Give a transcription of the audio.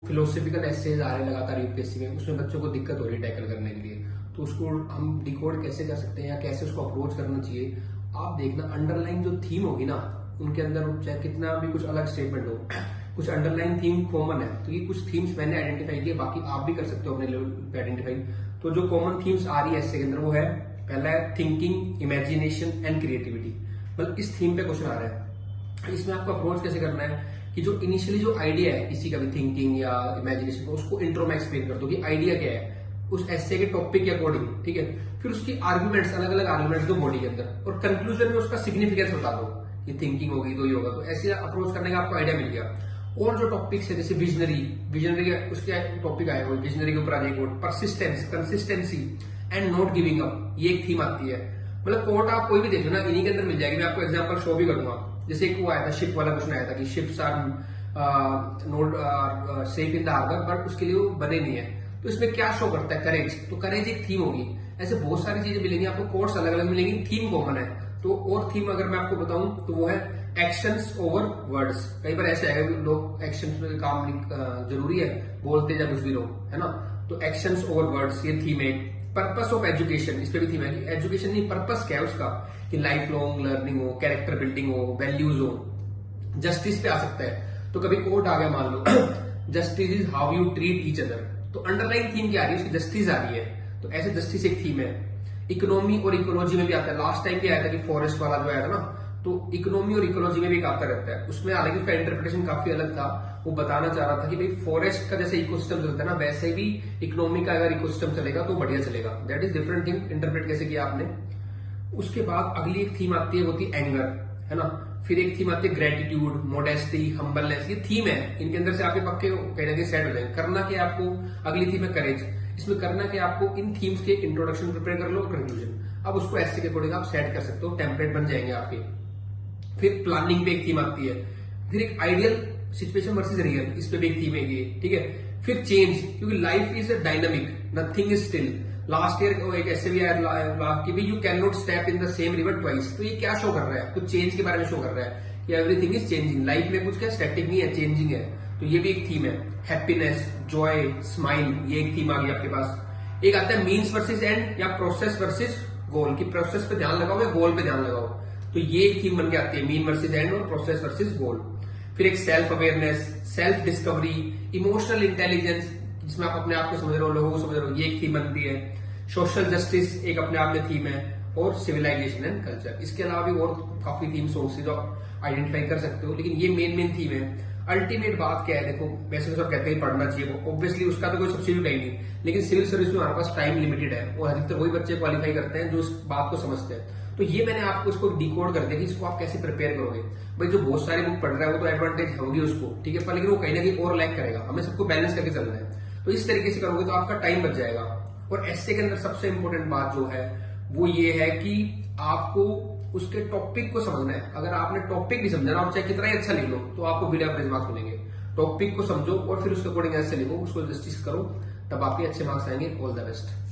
Philosophical essays आ रहे हैं लगातार यूपीएससी में, उसमें बच्चों को दिक्कत हो रही है टैकल करने के लिए। तो उसको हम डिकोड कैसे कर सकते हैं या कैसे उसको अप्रोच करना चाहिए। आप देखना अंडरलाइन जो थीम होगी ना, उनके अंदर चाहे कितना भी कुछ अलग स्टेटमेंट हो, कुछ अंडरलाइन थीम कॉमन है। तो ये कुछ थीम्स मैंने आइडेंटिफाई किए, बाकी आप भी कर सकते हो अपने लेवल पे आइडेंटिफाई। तो जो कॉमन थीम्स आ रही है एसे के अंदर वो है, पहला है थिंकिंग, इमेजिनेशन एंड क्रिएटिविटी। मतलब इस थीम पे क्वेश्चन आ रहा है। इसमें आपको अप्रोच कैसे करना है कि जो इनिशियली जो आइडिया है किसी का भी थिंकिंग या इमेजिनेशन का, उसको इंट्रो में एक्सप्लेन कर दो कि आइडिया क्या है उस एसे के टॉपिक के अकॉर्डिंग, ठीक है। फिर उसकी आर्ग्यूमेंट्स, अलग अलग आर्ग्यूमेंट्स दो बॉडी के अंदर, और कंक्लूजन में उसका सिग्निफिकेंस बता दो कि थिंकिंग होगी तो ये होगा। तो ऐसे अप्रोच करने का आपको आइडिया मिल गया। और जो टॉपिक्स है जैसे विजनरी, विजनरी उसके टॉपिक आए हुए, विजनरी के ऊपर आ जाए quote, persistence, consistency and not giving up, ये एक थीम आती है। मतलब कोट आप कोई भी देख लो ना, इन्हीं के अंदर मिल जाएगी। मैं आपको एग्जांपल शो भी करूंगा। जैसे एक वो आया था शिप वाला क्वेश्चन आया था कि ships are not safe in the harbour, but उसके लिए वो बने नहीं है। तो इसमें क्या शो करता है, करेज। तो करेज एक थीम होगी। ऐसे बहुत सारी चीजें मिलेंगी आपको, कोर्स अलग अलग मिलेंगी, थीम कॉमन है। तो और थीम अगर मैं आपको बताऊं तो वो है एक्शंस ओवर वर्ड्स। कई बार ऐसे है लोग एक्शन में काम जरूरी है, बोलते या कुछ भी लोग, है ना। तो एक्शंस ओवर वर्ड्स ये थीम है। पर्पस ऑफ एजुकेशन, इस पे भी थीम है कि एजुकेशन नहीं, पर्पस क्या है उसका, कि लाइफ लॉन्ग लर्निंग हो, कैरेक्टर बिल्डिंग हो, वैल्यूज हो। जस्टिस पे आ सकता है। तो कभी कोर्ट आ गया मान लो, justice is how you treat each other. तो अंडरलाइन थीम क्या आ रही है, उसकी जस्टिस आ रही है। तो ऐसे जस्टिस एक थीम है। इकोनॉमी और इकोलॉजी में भी आता है। लास्ट टाइम भी आया था कि फॉरेस्ट वाला जो आया था ना, तो इकोनॉमी और इकोलॉजी में भी आता रहता है। उसमें हालांकि उसका इंटरप्रिटेशन काफी अलग था। वो बताना चाह रहा था कि भाई फॉरेस्ट का जैसे इकोसिस्टम चलता है ना, वैसे भी इकोनॉमी का अगर इकोसिस्टम चलेगा तो बढ़िया चलेगा। That is different thing, interpret कैसे किया आपने। उसके बाद अगली एक थीम आती है, वो थी एंगर, है ना। फिर एक थीम आती है ग्रेटिट्यूड, मोडेस्टी, हम्बलनेस। ये थीम है, इनके अंदर से आपके पक्के कहीं ना कहीं सेट हो जाएंगे। करना क्या आपको, अगली थीम है करेज। इसमें करना क्या आपको, इन थीम्स के इंट्रोडक्शन प्रिपेयर कर लो, कंक्लूजन। अब उसको ऐसे के अकॉर्डिंग आप सेट कर सकते हो, टेम्पलेट बन जाएंगे आपके। फिर प्लानिंग पे एक थीम आती है। फिर एक आइडियल सिचुएशन वर्सेस रियल, इस पे भी एक थीम है ये, ठीक है। फिर चेंज, क्योंकि life is a dynamic, nothing is still. Last year एक ऐसे भी आया कि भी you can not step in the same river twice. तो ये क्या शो कर रहा है, कुछ चेंज के बारे में शो कर रहा है कि एवरीथिंग इज चेंजिंग। लाइफ में कुछ क्या स्टैटिक नहीं है, चेंजिंग है। तो ये भी एक थीम है। हैप्पीनेस, जॉय, स्माइल, ये एक थीम आ गई आपके पास। एक आता है मीन्स वर्सेस एंड या प्रोसेस वर्सेस गोल, की प्रोसेस पे ध्यान लगाओ या गोल पे ध्यान लगाओ। तो ये एक थीम बन के आती है, मीन वर्सेस एंड और प्रोसेस वर्सेस गोल। फिर एक self awareness, self discovery, emotional intelligence, जिसमें आप अपने आप को समझ रहे हो, लोगों को समझ रहे हो, ये एक थीम बनती है। सोशल जस्टिस एक अपने आप में थीम है, और सिविलाइजेशन एंड कल्चर। इसके अलावा भी और काफी थीम सोर्सेज आप आइडेंटिफाई कर सकते हो, लेकिन ये मेन थीम है। अल्टीमेट बात क्या है, देखो वैसे तो सब कहते हैं पढ़ना चाहिए, ऑब्वियसली उसका तो कोई सब्सिट्यूट है ही नहीं, लेकिन सिविल सर्विस में हमारे पास टाइम लिमिटेड है, और अधिकतर वही बच्चे क्वालिफाई करते हैं जो उस बात को समझते हैं। तो ये मैंने आपको इसको डिकोड कर दिया कि इसको आप कैसे प्रिपेयर करोगे। भाई जो बहुत सारी बुक पढ़ रहा है वो तो एडवांटेज होगी उसको, ठीक है, पर लेकिन वो कहीं ना कहीं और लैक करेगा। हमें सबको बैलेंस करके चलना है। तो इस तरीके से करोगे तो आपका टाइम बच जाएगा। और एस्से के अंदर सबसे इंपॉर्टेंट बात जो है वो ये है कि आपको उसके टॉपिक को समझना है। अगर आपने टॉपिक नहीं समझा ना, आप चाहे कितना ही अच्छा लिख लो, तो आपको बिना एवरेज मार्क्स मिलेंगे। टॉपिक को समझो और फिर उसके अकॉर्डिंग ऐसे लिखो, उसको जस्टिस करो, तब आपके अच्छे मार्क्स आएंगे। All the best.